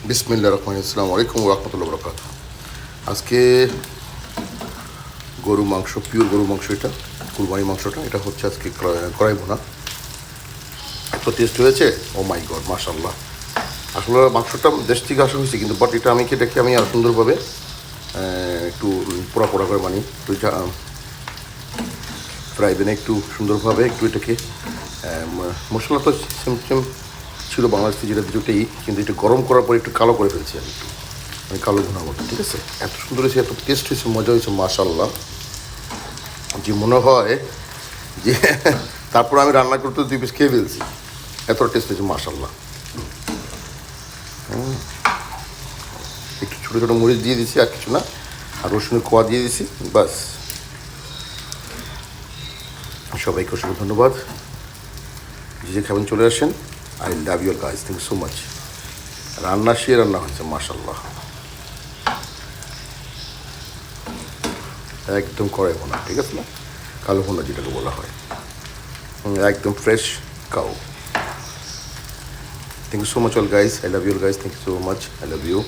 বিসমিল্লাহির রহমানির রহিম। আসসালামু আলাইকুম ওয়া রাহমাতুল্লাহি ওয়া বারাকাতুহু। আজকে গরু মাংস, পিওর গরু মাংস, এটা কুরবানি মাংসটা, এটা হচ্ছে আজকে কড়াই ভুনা। এত টেস্ট হয়েছে, ও মাই গড, মাশাআল্লাহ। আসলে মাংসটা দেশ থেকে আসা হয়েছে, কিন্তু বাট এটা এটাকে আমি আরও সুন্দরভাবে একটু পোড়া পোড়া করে বানি, একটু ফ্রাই প্যানে একটু সুন্দরভাবে একটু এটাকে মশলা তো সেম সেম ছিল বাংলাদেশে যেটা দুটোই, কিন্তু এটা গরম করার পরে একটু কালো করে ফেলছি আমি কালো ভুনা মতো। ঠিক আছে, এত সুন্দর হয়েছে, এত টেস্ট হয়েছে, মজা হয়েছে মাশাআল্লাহ, যে মনে হয় যে তারপর আমি রান্না করতে 2 পিস খেয়ে ফেলছি, এত টেস্ট হয়েছে মাশাআল্লাহ। একটু ছোটো ছোটো মরিচ দিয়ে দিছি, আর কিছু না, আর রসুনের কোয়া দিয়ে দিছি, বাস। সবাইকে অসংখ্য ধন্যবাদ, যে খাবেন চলে আসেন। I love your guys, thank you so much. রান্না রান্না হয়েছে মাশাআল্লাহ, একদম কড়াই ভুনা, ঠিক আছে না, কালো ভুনা যেটাকে বলা হয়, একদম fresh cow. Thank you so much all guys, I love your guys, thank you so much, I love you.